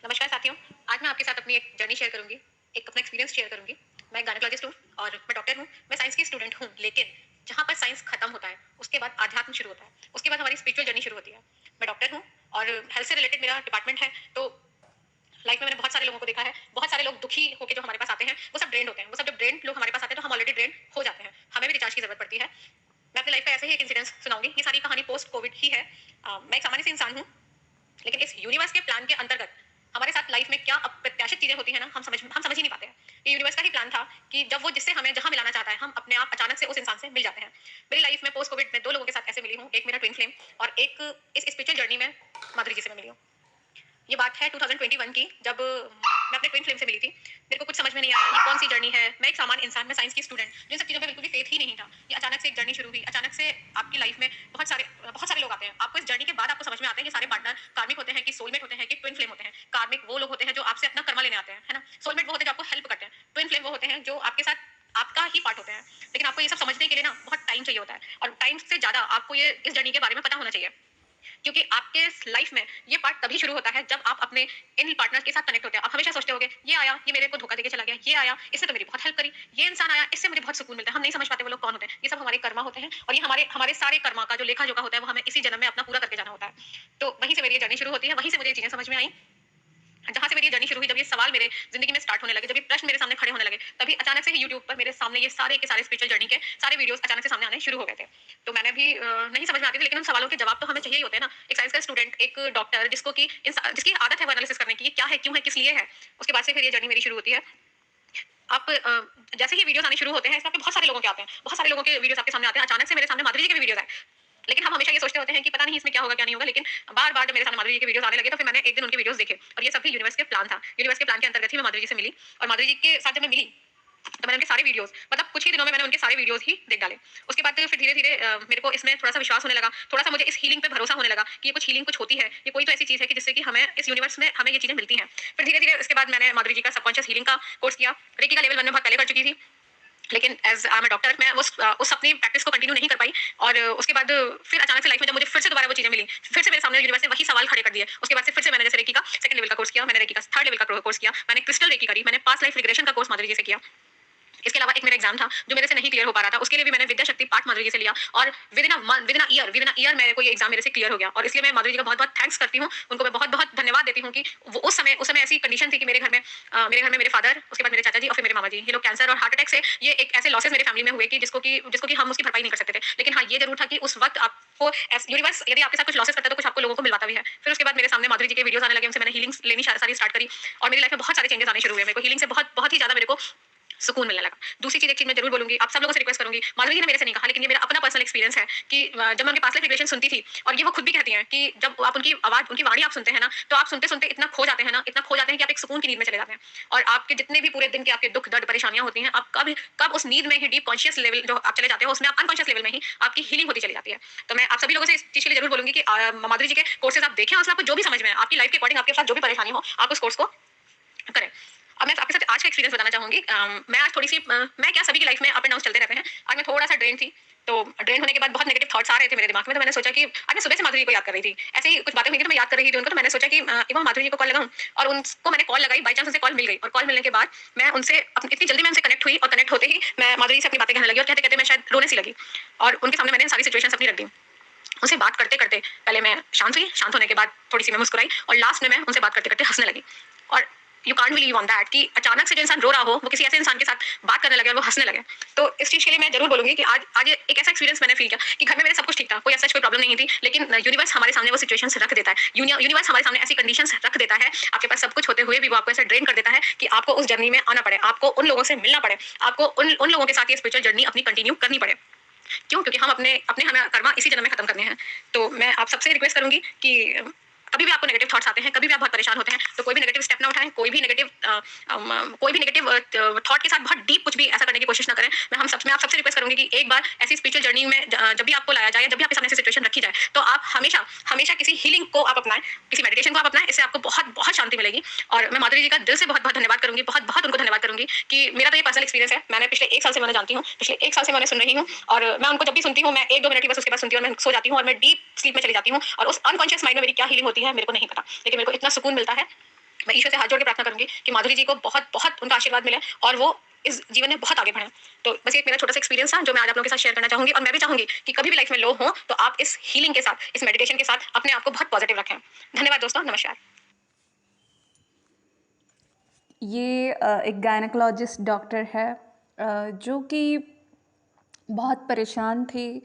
नमस्कार साथियों, आज मैं आपके साथ अपनी एक जर्नी शेयर करूँगी, एक अपना एक्सपीरियंस शेयर करूँगी। मैं एक गायनोकोलॉजिस्ट हूँ और मैं डॉक्टर हूँ, मैं साइंस की स्टूडेंट हूँ, लेकिन जहाँ पर साइंस खत्म होता है, उसके बाद अध्यात्म शुरू होता है, उसके बाद हमारी स्पिरिचुअल जर्नी शुरू होती है। मैं डॉक्टर हूँ और हेल्थ से रिलेटेड मेरा डिपार्टमेंट है, तो लाइफ में मैंने बहुत सारे लोगों को देखा है, बहुत सारे लोग दुखी होकर जो हमारे पास आते हैं, वो सब ड्रेन्ड होते हैं, वो सब जब ड्रेन्ड लोग हमारे पास आते हैं, तो हम ऑलरेडी ड्रेन हो जाते हैं, हमें भी रिचार्ज की जरूरत पड़ती है। मैं अपनी लाइफ का ऐसे ही एक इंसिडेंस सुनाऊंगी, ये सारी कहानी पोस्ट कोविड ही है। मैं एक सामान्य से इंसान हूँ, लेकिन इस यूनिवर्स के प्लान के अंतर्गत हमारे साथ लाइफ में क्या अप्रत्याशित चीजें होती है ना, हम समझ ही नहीं पाते हैं। ये यूनिवर्स का ही प्लान था कि जब वो जिससे हमें जहां मिलाना चाहता है, हम अपने आप अचानक से उस इंसान से मिल जाते हैं। मेरी लाइफ में पोस्ट कोविड में दो लोगों के साथ ऐसे मिली हूँ, एक मेरा ट्विन फ्लेम और एक इस स्पिरिचुअल जर्नी में माधुरी जी से मैं मिली हूँ। ये बात है 2021 की, जब मैं अपने ट्विन फ्लेम से मिली थी। मेरे को कुछ समझ में नहीं आया, ये कौन सी जर्नी है। मैं एक सामान्य इंसान, मैं साइंस की स्टूडेंट, जिन सब चीज़ों पे बिल्कुल भी फेथ ही नहीं था। ये अचानक से एक जर्नी शुरू हुई, अचानक से आपकी लाइफ में बहुत सारे लोग आते हैं। आपको इस जर्नी के बाद आपको समझ में आता है कि सारे पार्टनर कार्मिक होते हैं कि सोलमेट होते हैं कि ट्विन फ्लेम होते हैं। कार्मिक वो लोग होते हैं जो आपसे अपना कर्मा लेने आते हैं, है ना। सोलमेट वो होते हैं जो आपको हेल्प करते हैं। ट्विन फ्लेम वो होते हैं जो आपके साथ आपका ही पार्ट होते हैं। लेकिन आपको ये सब समझने के लिए ना बहुत टाइम चाहिए होता है, और टाइम से ज्यादा आपको ये इस जर्नी के बारे में पता होना चाहिए, क्योंकि आपके लाइफ में ये पार्ट तभी शुरू होता है जब आप अपने इन पार्टनर के साथ कनेक्ट होते हैं। आप हमेशा सोचते होगे, ये आया, ये मेरे को धोखा देके चला गया, ये आया, इसने तो मेरी बहुत हेल्प करी, ये इंसान आया, इससे मुझे बहुत सुकून मिलता है। हम नहीं समझ पाते वो लोग कौन होते हैं। ये सब हमारे कर्मा होते हैं, और ये हमारे हमारे सारे कर्मा का जो लेखा जोखा होता है, वो हमें इसी जन्म में अपना पूरा करके जाना होता है। तो वहीं से मेरी जर्नी शुरू होती है, वहीं से मुझे ये चीजें समझ में आई। जहाँ से मेरी जर्नी शुरू हुई, जब ये सवाल मेरे जिंदगी में स्टार्ट होने लगे, जब ये प्रश्न मेरे सामने खड़े होने लगे, तभी अचानक से ही यूट्यूब पर मेरे सामने ये सारे के सारे स्पिरिचुअल जर्नी के सारे वीडियोस अचानक से सामने आने शुरू हो गए थे। तो मैंने भी नहीं समझ में आती थी, लेकिन उन सवालों के जवाब तो हमें चाहिए ही होते हैं ना। एक साइंस का स्टूडेंट, एक डॉक्टर, जिसकी आदत है वो एनालिसिस करने की, ये क्या है, क्यों है, किस लिए है। उसके बाद से फिर ये जर्नी मेरी शुरू होती है। आप जैसे ही वीडियोस आने शुरू होते हैं, इसमें आपके बहुत सारे लोगों के आते हैं, बहुत सारे लोगों के वीडियोस आपके सामने आते हैं। अचानक से मेरे सामने माधुरी जी के भी वीडियोस आए, लेकिन हम हमेशा ये सोचते होते हैं कि पता नहीं इसमें क्या होगा क्या नहीं होगा। लेकिन बार बार जब मेरे सामने माधुरी जी के वीडियोस आने लगे, तो फिर मैंने एक दिन उनके वीडियोस देखे, और ये सब भी यूनिवर्स के प्लान था। यूनिवर्स के प्लान के अंतर्गत ही मैं माधुरी जी से मिली, और माधुरी जी के साथ जब मैं मिली, तो मैंने उनके सारे वीडियोस, मतलब कुछ ही दिनों में मैंने उनके सारे वीडियोस ही देख डाले। उसके बाद फिर धीरे धीरे मेरे को इसमें थोड़ा सा विश्वास होने लगा, थोड़ा सा मुझे इस हीलिंग पे भरोसा होने लगा कि ये कुछ हीलिंग कुछ होती है, ये कोई तो ऐसी चीज है कि जिससे कि हमें इस यूनिवर्स में हमें ये चीजें मिलती हैं। फिर धीरे धीरे उसके बाद मैंने माधुरी जी का सबकॉन्शियस हीलिंग का कोर्स किया। रेकी का लेवल 1 में बहुत पहले कर चुकी थी, लेकिन एज आई एम डॉक्टर मैं उस अपनी प्रैक्टिस को कंटिन्यू नहीं कर पाई। और उसके बाद फिर अचानक से लाइफ में जब मुझे फिर से दोबारा वो चीजें मिली, फिर से मेरे सामने यूनिवर्स ने वही सवाल खड़े कर दिए। उसके बाद से फिर से मैंने जैसे रेकी का सेकंड लेवल का कोर्स किया, मैंने रेकी का थर्ड लेवल का कोर्स किया, मैंने क्रिस्टल रेकी करी, मैंने पास्ट लाइफ रिग्रेशन का कोर्स माधुरी जी से किया। इसके अलावा एक मेरा एग्जाम था जो मेरे से नहीं क्लियर हो पा रहा था, उसके लिए भी मैंने विद्या शक्ति पाठ माधुरी जी से लिया, और विद इन अ ईयर मेरे को ये एग्जाम मेरे से क्लियर हो गया। और इसलिए मैं माधुरी जी का बहुत बहुत थैंक्स करती हूँ, उनको मैं बहुत बहुत धन्यवाद देती हूँ कि वो उस समय ऐसी कंडीशन थी कि मेरे घर में मेरे फादर, उसके बाद मेरे चाचा जी और फिर मेरे मामा जी, ये लोग कैंसर और हार्ट अटैक से, ये एक ऐसे लॉसेस मेरे फैमिली में हुए कि जिसको कि हम उसकी भरपाई नहीं कर सकते थे। लेकिन हाँ, ये जरूर था कि उस वक्त आपको यूनिवर्स यदि आपके साथ कुछ लॉसेस करता है, तो कुछ आपको लोगों को मिलवाता भी है। फिर उसके बाद मेरे सामने माधुरी जी के वीडियोस आने लगे, उनसे मैंने हीलिंग्स लेनी सारी स्टार्ट करी, और मेरी लाइफ में बहुत सारे चेंजेस आने शुरू हुए। मेरे को हीलिंग से बहुत बहुत ही ज्यादा मेरे को सुकून मिलने लगा। दूसरी चीज, एक चीज मैं जरूर बोलूंगी, आप सब लोगों से रिक्वेस्ट करूंगी, माधुरी जी ने मेरे से नहीं कहा, लेकिन ये मेरा अपना पर्सनल एक्सपीरियंस है कि जब मैं उनके पास रिलेशन सुनती थी, और ये वो खुद भी कहती हैं कि जब आप उनकी आवाज, उनकी वाणी आप सुनते हैं ना, तो आप सुनते सुनते इतना खो जाते हैं ना, इतना खो जाते हैं कि आप एक सुकून की नींद में चले जाते हैं। और आपके जितने भी पूरे दिन के आपके दुख दर्द परेशानियां होती हैं, आप कब उस नींद में ही डीप कॉन्शियस लेवल जो आप चले जाते हो, उसमें आप अनकॉन्शियस लेवल में ही आपकी हीलिंग होती चली जाती है। तो मैं आप सभी लोगों से इस चीज के लिए जरूर बोलूंगी कि माधुरी जी के कोर्सेज आप देखें, और उसमें आपको जो भी समझ में आए, आपकी लाइफ के अकॉर्डिंग आपके साथ जो भी परेशानी हो, आप उस कोर्स को करें। अब मैं आपके साथ आज का एक्सपीरियंस बताना चाहूंगी। मैं आज थोड़ी सी मैं क्या, सभी की लाइफ में अप एंड डाउन चलते रहते हैं। आज मैं थोड़ा सा ड्रेन थी, तो ड्रेन होने के बाद बहुत नेगेटिव थॉट्स आ रहे थे मेरे दिमाग में। तो मैंने सोचा कि आज मैं सुबह से माधुरी को याद कर रही थी, ऐसे ही कुछ बातें हुई थी, तो मैं याद कर रही थी उनको। तो मैंने सोचा कि एक बार माधुरी जी को कॉल लगाऊं, और उनको मैंने कॉल लगाई, बाई चांस उनसे कॉल मिल गई। और कॉल मिलने के बाद मैं उनसे इतनी जल्दी मैं उनसे कनेक्ट हुई, और कनेक्ट होते ही मैं माधुरी से अपनी बातें कहने लगी, और कहते कहते मैं शायद रोने सी लगी, और उनके सामने मैंने सारी सिचुएशन अपनी रख दी। उनसे बात करते करते पहले मैं शांत हुई, शांत होने के बाद थोड़ी सी मैं मुस्कुराई, और लास्ट में मैं उनसे बात करते करते हंसने लगी। और you can't believe on that कि अचानक से जो इंसान रो रहा हो, वो किसी ऐसे इंसान के साथ बात करने लगे और वो हंसने लगे। तो इस चीज के लिए मैं जरूर बोलूंगी कि आज एक ऐसा एक्सपीरियंस मैंने फील किया कि घर में मेरे सब कुछ ठीक था, कोई ऐसा कोई प्रॉब्लम नहीं थी, लेकिन यूनिवर्स हमारे सामने वो सिचुएशंस रख देता है। यूनिवर्स हमारे सामने ऐसी कंडीशंस रख देता है, आपके पास सब कुछ होते हुए भी वो आपको ऐसा ड्रेन कर देता है कि आपको उस जर्नी में आना पड़े, आपको उन लोगों से मिलना पड़े, आपको उन लोगों के साथ ये स्पिरिचुअल जर्नी अपनी कंटिन्यू करनी पड़े। क्यों? क्योंकि हम अपने अपने हमें कर्मा इसी जन्म में खत्म करने हैं। तो मैं आप सबसे रिक्वेस्ट करूंगी कि कभी भी आपको नेगेटिव थॉट्स आते हैं, कभी भी आप बहुत परेशान होते हैं, तो कोई भी नेगेटिव स्टेप ना उठाएं, कोई भी नेगेटिव थॉट के साथ बहुत डीप कुछ भी ऐसा करने की कोशिश ना करें। मैं आप सबसे रिक्वेस्ट करूंगी कि एक बार ऐसी स्पिरिचुअल जर्नी में जब भी आपको लाया जाए, जब भी आपके सामने ऐसी सिचुएशन रखी जाए, तो आप हमेशा हमेशा किसी हीलिंग को आप अपनाएं, किसी मेडिटेशन को आप अपनाएं। इससे आपको बहुत बहुत शांति मिलेगी। और मैं माधुरी जी का दिल से बहुत बहुत धन्यवाद करूंगी, बहुत बहुत उनको धन्यवाद करूंगी कि मेरा तो ये पर्सनल एक्सपीरियंस है। मैंने पिछले 1 साल से मैं जानती हूँ, पिछले 1 साल से मैं सुन रही हूँ, और मैं उनको जब भी सुनती हूँ, मैं 1-2 मिनट की बस उसके बाद सुनती हूँ, और मैं सो जाती हूँ, और मैं डीप स्लीप में चली जाती हूँ। और उस अनकॉन्शियस माइंड में मेरी क्या हीलिंग होती है मेरे को नहीं पता, लेकिन मेरे को इतना सुकून मिलता है मैं ईश्वर से हाथ जोड़ के प्रार्थना करूंगी कि माधुरी जी को बहुत बहुत उनका आशीर्वाद मिले और वो इस जीवन में बहुत आगे बढ़े। तो बस ये एक मेरा छोटा सा एक्सपीरियंस था जो मैं आज आप लोगों के साथ शेयर करना चाहूंगी। और मैं भी चाहूंगी कि कभी भी लाइफ में लो हो तो आप इस हीलिंग के साथ, इस मेडिटेशन के साथ अपने आप को बहुत पॉजिटिव रखें। धन्यवाद दोस्तों, नमस्कार। ये एक गायनेकोलॉजिस्ट डॉक्टर है जो कि बहुत परेशान थी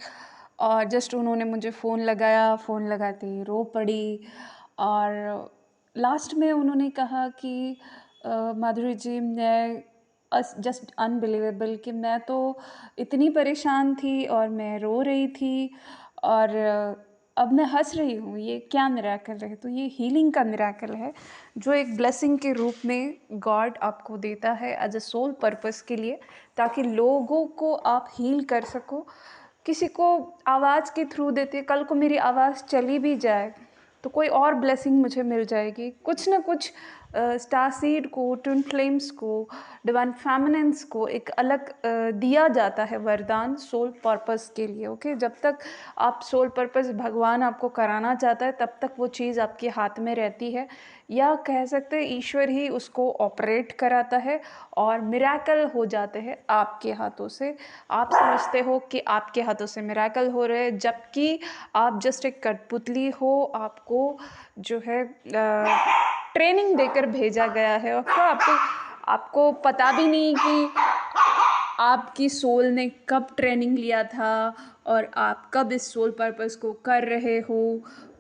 और जस्ट उन्होंने मुझे फ़ोन लगाया, फ़ोन लगाते ही रो पड़ी और लास्ट में उन्होंने कहा कि माधुरी जी मैं जस्ट अनबिलीवेबल कि मैं तो इतनी परेशान थी और मैं रो रही थी और अब मैं हंस रही हूँ, ये क्या मिरेकल है। तो ये हीलिंग का मिरेकल है जो एक ब्लेसिंग के रूप में गॉड आपको देता है एज अ सोल पर्पस के लिए, ताकि लोगों को आप हील कर सको। किसी को आवाज़ के थ्रू देते, कल को मेरी आवाज़ चली भी जाए तो कोई और ब्लेसिंग मुझे मिल जाएगी। कुछ ना कुछ स्टार सीड को, ट्विन फ्लेम्स को, डिवाइन फेमिनिन्स को एक अलग दिया जाता है वरदान सोल पर्पस के लिए। ओके, जब तक आप सोल पर्पस भगवान आपको कराना चाहता है तब तक वो चीज़ आपके हाथ में रहती है, या कह सकते हैं ईश्वर ही उसको ऑपरेट कराता है और मिरेकल हो जाते हैं आपके हाथों से। आप समझते हो कि आपके हाथों से मिरेकल हो रहे हैं, जबकि आप जस्ट एक कठपुतली हो। आपको जो है ट्रेनिंग देकर भेजा गया है और फिर आपको आपको पता भी नहीं कि आपकी सोल ने कब ट्रेनिंग लिया था और आप कब इस सोल पर्पस को कर रहे हो।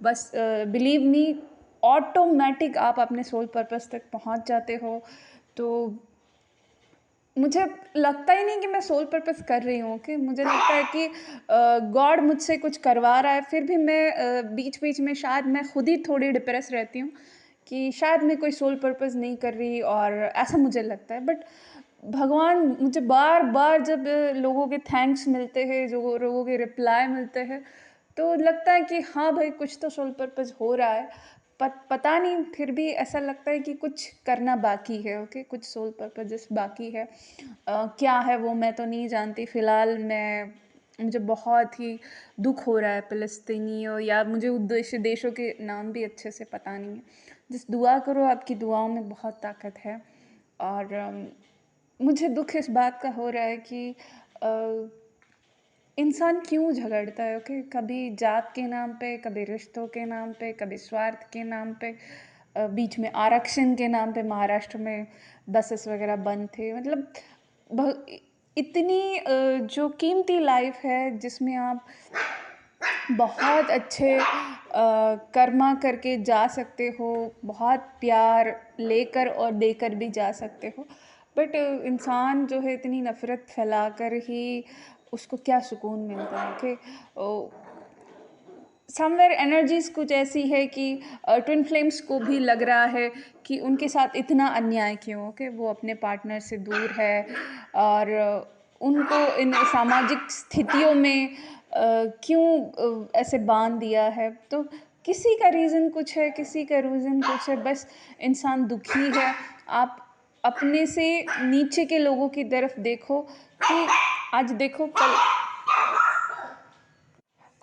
बस बिलीव मी, ऑटोमेटिक आप अपने सोल पर्पस तक पहुंच जाते हो। तो मुझे लगता ही नहीं कि मैं सोल पर्पस कर रही हूँ कि मुझे लगता है कि गॉड मुझसे कुछ करवा रहा है। फिर भी मैं बीच बीच में शायद मैं खुद ही थोड़ी डिप्रेस रहती हूँ कि शायद मैं कोई सोल पर्पस नहीं कर रही, और ऐसा मुझे लगता है। बट भगवान मुझे बार बार जब लोगों के थैंक्स मिलते हैं, जो लोगों के रिप्लाई मिलते हैं, तो लगता है कि हाँ भाई कुछ तो सोल पर्पस हो रहा है। पता नहीं, फिर भी ऐसा लगता है कि कुछ करना बाकी है। ओके, कुछ सोल पर्पस बाकी है। क्या है वो मैं तो नहीं जानती। फ़िलहाल मुझे बहुत ही दुख हो रहा है फ़लस्तीनियों, या मुझे उद्देश्य देशों के नाम भी अच्छे से पता नहीं है। जिस दुआ करो, आपकी दुआओं में बहुत ताकत है। और मुझे दुख इस बात का हो रहा है कि इंसान क्यों झगड़ता है। ओके, कभी जात के नाम पे, कभी रिश्तों के नाम पे, कभी स्वार्थ के नाम पे, बीच में आरक्षण के नाम पे महाराष्ट्र में बसेस वगैरह बंद थे। मतलब इतनी जो कीमती लाइफ है जिसमें आप बहुत अच्छे कर्मा करके जा सकते हो, बहुत प्यार लेकर और देकर भी जा सकते हो। बट इंसान जो है इतनी नफ़रत फैलाकर ही उसको क्या सुकून मिलता है कि समवेयर एनर्जीज कुछ ऐसी है कि ट्विन फ्लेम्स को भी लग रहा है कि उनके साथ इतना अन्याय क्यों, कि वो अपने पार्टनर से दूर है और उनको इन सामाजिक स्थितियों में क्यों ऐसे बांध दिया है। तो किसी का रीज़न कुछ है, किसी का रीज़न कुछ है, बस इंसान दुखी है। आप अपने से नीचे के लोगों की तरफ देखो कि आज देखो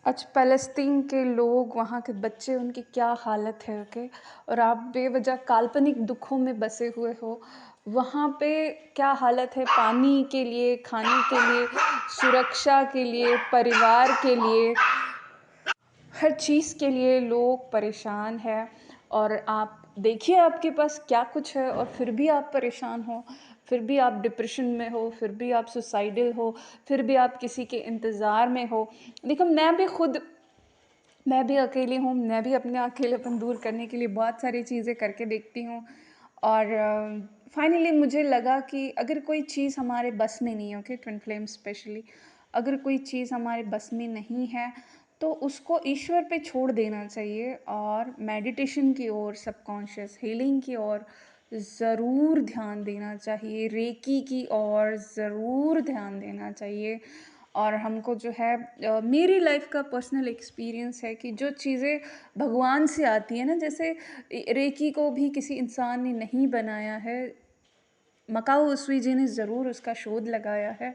आज फ़लस्तीन के लोग, वहाँ के बच्चे, उनकी क्या हालत है। ओके, और आप बेवजह काल्पनिक दुखों में बसे हुए हो। वहाँ पे क्या हालत है पानी के लिए, खाने के लिए, सुरक्षा के लिए, परिवार के लिए, हर चीज़ के लिए लोग परेशान हैं। और आप देखिए आपके पास क्या कुछ है और फिर भी आप परेशान हो, फिर भी आप डिप्रेशन में हो, फिर भी आप सुसाइडल हो, फिर भी आप किसी के इंतज़ार में हो। देखो, मैं भी अकेली हूँ, मैं भी अपने अकेलेपन दूर करने के लिए बहुत सारी चीज़ें करके देखती हूँ। और फाइनली मुझे लगा कि अगर कोई चीज़ हमारे बस में नहीं है, ओके, ट्विन फ्लेम स्पेशली, अगर कोई चीज़ हमारे बस में नहीं है तो उसको ईश्वर पे छोड़ देना चाहिए और मेडिटेशन की ओर, सबकॉन्शियस हीलिंग की ओर ज़रूर ध्यान देना चाहिए, रेकी की ओर ज़रूर ध्यान देना चाहिए। और हमको जो है मेरी लाइफ का पर्सनल एक्सपीरियंस है कि जो चीज़ें भगवान से आती है ना, जैसे रेकी को भी किसी इंसान ने नहीं बनाया है, मकाओ उसूई जी ने ज़रूर उसका शोध लगाया है,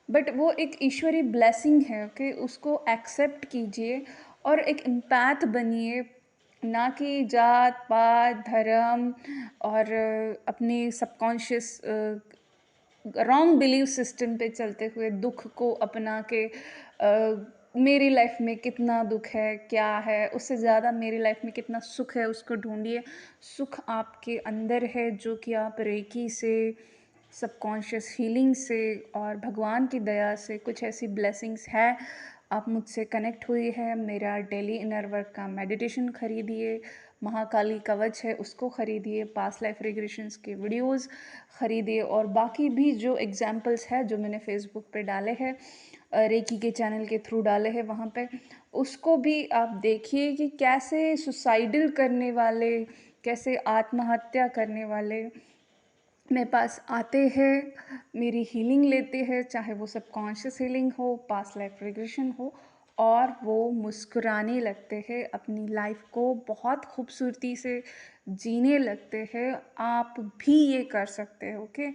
बट वो एक ईश्वरी ब्लेसिंग है कि उसको एक्सेप्ट कीजिए और एक एम्पैथ बनिए। ना कि जात पात धर्म और अपनी सबकॉन्शियस रॉन्ग बिलीव सिस्टम पे चलते हुए दुख को अपना के मेरी लाइफ में कितना दुख है क्या है उससे ज़्यादा मेरी लाइफ में कितना सुख है उसको ढूंढिए। सुख आपके अंदर है जो कि आप रेकी से सबकॉन्शियस हीलिंग से और भगवान की दया से कुछ ऐसी ब्लेसिंग्स है। आप मुझसे कनेक्ट हुई है। मेरा डेली इनर वर्क का मेडिटेशन खरीदिए, महाकाली कवच है उसको ख़रीदिए, पास्ट लाइफ रिग्रेशंस के वीडियोस ख़रीदिए और बाकी भी जो एग्जांपल्स है जो मैंने फेसबुक पे डाले हैं, रेकी के चैनल के थ्रू डाले हैं वहाँ पे, उसको भी आप देखिए कि कैसे सुसाइडल करने वाले, कैसे आत्महत्या करने वाले मेरे पास आते हैं, मेरी हीलिंग लेते हैं, चाहे वो सबकॉन्शियस हीलिंग हो, पास्ट लाइफ रिग्रेशन हो, और वो मुस्कुराने लगते हैं, अपनी लाइफ को बहुत खूबसूरती से जीने लगते हैं। आप भी ये कर सकते हो। ओके,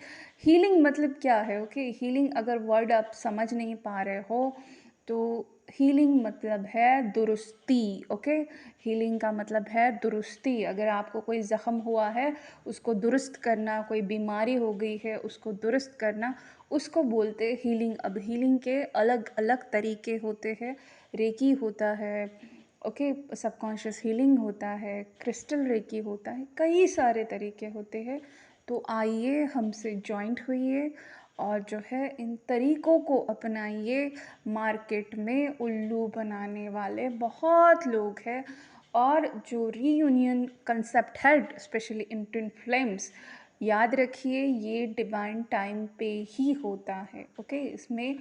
हीलिंग मतलब क्या है? ओके, हीलिंग अगर वर्ड आप समझ नहीं पा रहे हो तो हीलिंग मतलब है दुरुस्ती। ओके, हीलिंग का मतलब है दुरुस्ती। अगर आपको कोई ज़ख़म हुआ है उसको दुरुस्त करना, कोई बीमारी हो गई है उसको दुरुस्त करना, उसको बोलते हैं हीलिंग। अब हीलिंग के अलग अलग तरीके होते हैं। रेकी होता है, ओके, सबकॉन्शियस हीलिंग होता है, क्रिस्टल रेकी होता है, कई सारे तरीके होते हैं। तो आइए हमसे जॉइंट होइए और जो है इन तरीक़ों को अपनाइए। मार्केट में उल्लू बनाने वाले बहुत लोग हैं और जो रीयूनियन कंसेप्ट है स्पेशली इन ट्विन फ्लेम्स, याद रखिए ये डिवाइन टाइम पे ही होता है। ओके, इसमें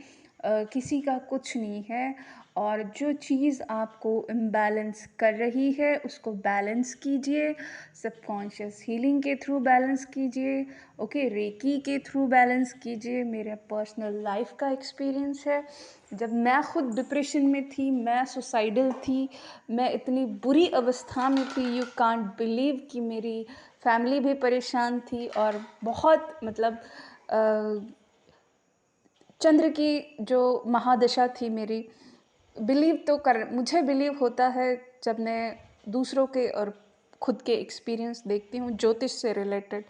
किसी का कुछ नहीं है और जो चीज़ आपको इम्बैलेंस कर रही है उसको बैलेंस कीजिए, सबकॉन्शियस हीलिंग के थ्रू बैलेंस कीजिए, ओके, रेकी के थ्रू बैलेंस कीजिए। मेरा पर्सनल लाइफ का एक्सपीरियंस है, जब मैं खुद डिप्रेशन में थी, मैं सुसाइडल थी, मैं इतनी बुरी अवस्था में थी, यू कांट बिलीव कि मेरी फैमिली भी परेशान थी और बहुत मतलब चंद्र की जो महादशा थी मेरी, बिलीव तो कर मुझे बिलीव होता है जब मैं दूसरों के और खुद के एक्सपीरियंस देखती हूँ ज्योतिष से रिलेटेड।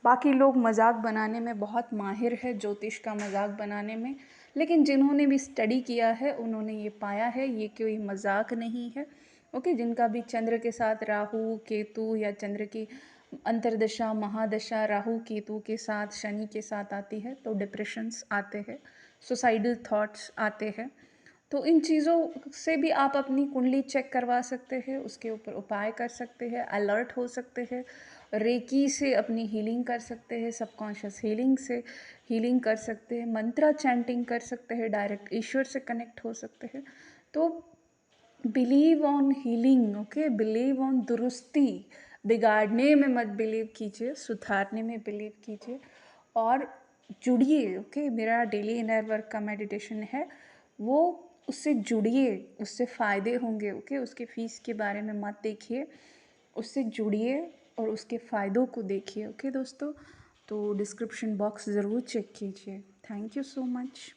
बाकी लोग मजाक बनाने में बहुत माहिर है, ज्योतिष का मजाक बनाने में, लेकिन जिन्होंने भी स्टडी किया है उन्होंने ये पाया है ये कोई मजाक नहीं है। ओके, जिनका भी चंद्र के साथ राहु केतु या चंद्र की अंतर्दशा महादशा राहु केतु के साथ शनि के साथ आती है तो डिप्रेशंस आते हैं, सुसाइडल थॉट्स आते हैं। तो इन चीज़ों से भी आप अपनी कुंडली चेक करवा सकते हैं, उसके ऊपर उपाय कर सकते हैं, अलर्ट हो सकते हैं, रेकी से अपनी हीलिंग कर सकते हैं, सबकॉन्शियस हीलिंग से हीलिंग कर सकते हैं, मंत्रा चैंटिंग कर सकते हैं, डायरेक्ट ईश्वर से कनेक्ट हो सकते हैं। तो believe on healing, okay, believe on दुरुस्ती। बिगाड़ने में मत बिलीव कीजिए, सुधारने में बिलीव कीजिए और जुड़िए। ओके, मेरा डेली इनर वर्क का मेडिटेशन है, वो उससे जुड़िए, उससे फ़ायदे होंगे। ओके, उसके फ़ीस के बारे में मत देखिए, उससे जुड़िए और उसके फ़ायदों को देखिए। ओके दोस्तों, तो डिस्क्रिप्शन बॉक्स ज़रूर चेक कीजिए। Thank you so much.